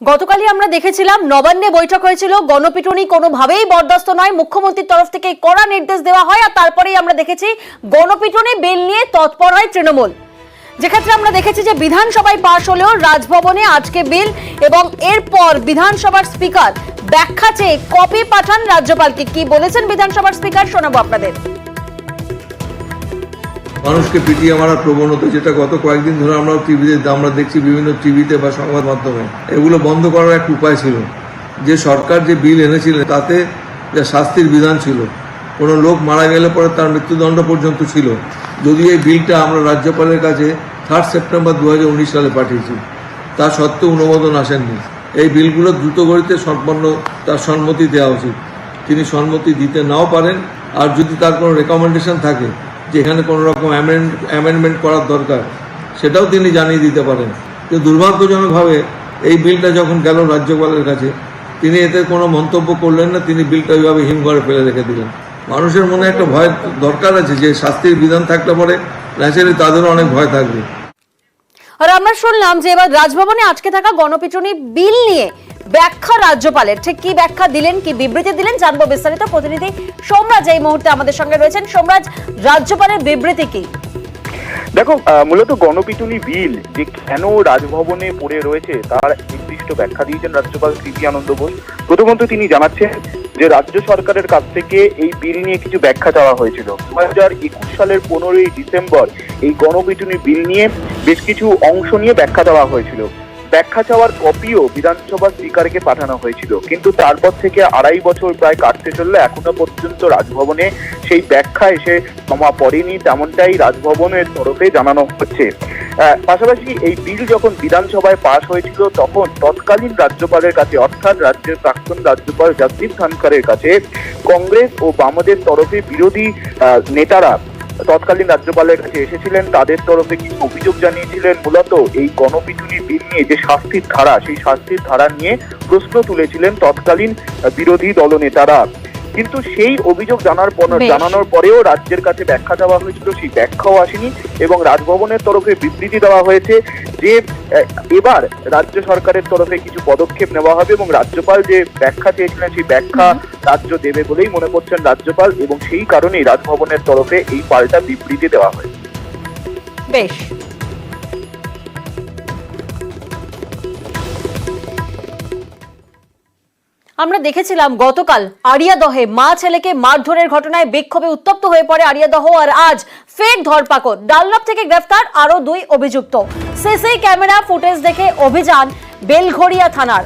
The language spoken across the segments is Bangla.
গতকালই আমরা দেখেছিলাম নবান্নে বৈঠক হয়েছিল, গণপিটুনি কোনোভাবেই বরদাস্ত নয়, মুখ্যমন্ত্রীর তরফ থেকে কড়া নির্দেশ দেওয়া হয়। আর তারপরেই আমরা দেখেছি গণপিটুনি বিল নিয়ে তৎপর হয় তৃণমূল। যেক্ষেত্রে আমরা দেখেছি যে বিধানসভায় পাশ হলেও রাজভবনে আজকে বিল, এবং এরপর বিধানসভার স্পিকার ব্যাখ্যা চেয়ে কপি পাঠান রাজ্যপালকে। কি বলেছেন বিধানসভার স্পিকার শোনাবো আপনাদের। মানুষকে পিটিয়ে মারার প্রবণতা, যেটা গত কয়েকদিন ধরে আমরা দেখছি বিভিন্ন টিভিতে বা সংবাদ মাধ্যমে, এগুলো বন্ধ করার এক উপায় ছিল। যে সরকার যে বিল এনেছিলেন তাতে যে শাস্তির বিধান ছিল, কোনো লোক মারা গেলে পরে তার মৃত্যুদণ্ড পর্যন্ত ছিল। যদিও এই বিলটা আমরা রাজ্যপালের কাছে 3 সেপ্টেম্বর 2019 সালে পাঠিয়েছি, তা সত্ত্বেও অনুমোদন আসেননি। এই বিলগুলো দ্রুত গতিতে সম্পন্ন তার সম্মতি দেওয়া উচিত। তিনি সম্মতি দিতে নাও পারেন, আর যদি তার কোনো রেকমেন্ডেশন থাকে যে এখানে কোনো রকম অ্যামেন্ডমেন্ট করার দরকার, সেটাও তিনি জানিয়ে দিতে পারেন। কিন্তু দুর্ভাগ্যজনকভাবে এই বিলটা যখন গেল রাজ্যপালের কাছে, তিনি এতে কোনো মন্তব্য করলেন না, তিনি বিলটা ওইভাবে হিমঘরে ফেলে রেখে দিলেন। মানুষের মনে একটা ভয় দরকার আছে যে শাস্তির বিধান থাকলে পরে ন্যাচারালি তাদেরও অনেক ভয় থাকবে। আর আমরা শুনলাম যে এবার রাজভবনে আটকে থাকা গণপিটুনি বিল নিয়ে ব্যাখ্যা রাজ্যপালের। ঠিক কি ব্যাখ্যা দিলেন, কি বিবৃতি দিলেন, জানবো বিস্তারিত। প্রতিনিধি সোমরাজ এই মুহূর্তে আমাদের সঙ্গে রয়েছেন। সোমরাজ, রাজ্যপালের বিবৃতি কি? দেখো, মূলত গণপিটুনি বিল যে কেন রাজভবনে পড়ে রয়েছে তার নির্দিষ্ট ব্যাখ্যা দিয়েছেন রাজ্যপাল সিপি আনন্দ বোস। প্রথমত তিনি জানাচ্ছেন যে রাজ্য সরকারের কাছ থেকে এই বিল নিয়ে কিছু ব্যাখ্যা চাওয়া হয়েছিল। 2021 সালের 15ই ডিসেম্বর এই গণপিটুনি বিল নিয়ে বেশ কিছু অংশ নিয়ে ব্যাখ্যা দেওয়া হয়েছিল। ব্যাখ্যা চাওয়ার কপিও বিধানসভা স্পিকারকে পাঠানো হয়েছিল, কিন্তু তারপর থেকে 2.5 বছর প্রায় কাটতে চললে এখনো পর্যন্ত রাজভবনে সেই ব্যাখ্যা এসে জমা পড়েনি, তেমনটাই রাজভবনের তরফে জানানো হচ্ছে। পাশাপাশি এই বিল যখন বিধানসভায় পাশ হয়েছিল তখন তৎকালীন রাজ্যপালের কাছে, অর্থাৎ রাজ্যের প্রাক্তন রাজ্যপাল জগদীপ ধনখড়ের কাছে কংগ্রেস ও বামদের তরফে বিরোধী নেতারা তৎকালীন রাজ্যপালের কাছে এসেছিলেন। তাদের তরফে কিছু অভিযোগ জানিয়েছিলেন। মূলত এই গণপিটুনি বিল নিয়ে যে শাস্তির ধারা, সেই শাস্তির ধারা নিয়ে প্রশ্ন তুলেছিলেন তৎকালীন বিরোধী দলনেতারা। কিন্তু সেই অভিযোগ জানানোর পরেও রাজ্যের কাছে ব্যাখ্যা দেওয়া হয়েছিল, সেই ব্যাখ্যাও আসেনি এবং রাজভবনের তরফে বিবৃতি দেওয়া হয়েছে যে এবার রাজ্য সরকারের তরফে কিছু পদক্ষেপ নেওয়া হবে এবং রাজ্যপাল যে ব্যাখ্যা চেয়েছিলেন সেই ব্যাখ্যা রাজ্য দেবে বলেই মনে করছেন রাজ্যপাল, এবং সেই কারণেই রাজভবনের তরফে এই পাল্টা বিবৃতি দেওয়া হয়েছে। বেশ, আমরা দেখেছিলাম গতকাল আড়িয়াদহে মা ছেলেকে মারধরের ঘটনায় বিক্ষোভে উত্তপ্ত হয়ে পড়ে আড়িয়াদহ। আর আজ ফের ধরপাকড়, ডানলপ থেকে গ্রেফতার আরো 2 অভিযুক্ত। সিসি ক্যামেরা ফুটেজ দেখে অভিযান বেলঘড়িয়া থানার।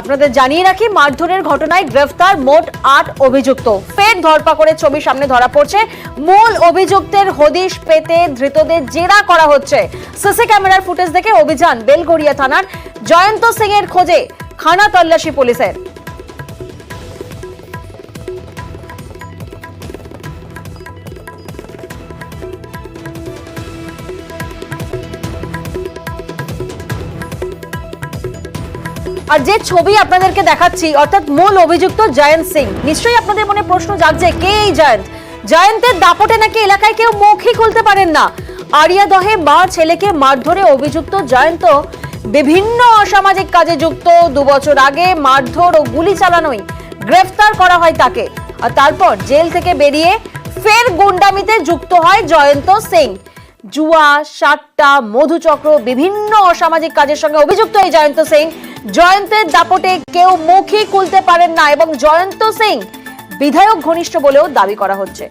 আপনাদের জানিয়ে রাখি, মারধরের ঘটনায় গ্রেফতার মোট 8 অভিযুক্ত। ফের ধরপাকড়ের ছবি সামনে ধরা পড়ছে। মূল অভিযুক্তের হদিশ পেতে ধৃতদের জেরা করা হচ্ছে। সিসি ক্যামেরার ফুটেজ দেখে অভিযান বেলঘড়িয়া থানার। জয়ন্ত সিং এর খোঁজে খানা তল্লাশি পুলিশের। আর যে ছবি আপনাদেরকে দেখাচ্ছি, অর্থাৎ মূল অভিযুক্ত জয়ন্ত সিং। নিশ্চয়ই আপনাদের মনে প্রশ্ন জাগছে, কে এই জয়ন্ত? জয়ন্তের দাপটে নাকি এলাকায় কেউ মুখই খুলতে পারেন না। আড়িয়াদহে মা ছেলেকে মারধরে অভিযুক্ত জয়ন্ত বিভিন্ন অসামাজিক কাজে যুক্ত। 2 বছর আগে মারধর ও গুলি চালানোয় গ্রেফতার করা হয় তাকে। আর তারপর জেল থেকে বেরিয়ে ফের গুন্ডামিতে যুক্ত হয় জয়ন্ত সিং। জুয়া, সাট্টা, মধুচক্র, বিভিন্ন অসামাজিক কাজের সঙ্গে অভিযুক্ত এই জয়ন্ত সিং। জয়ন্তের দাপটে কেউ মুখই খুলতে পারেন না এবং জয়ন্ত সিং বিধায়ক ঘনিষ্ঠ বলেও দাবি করা হচ্ছে।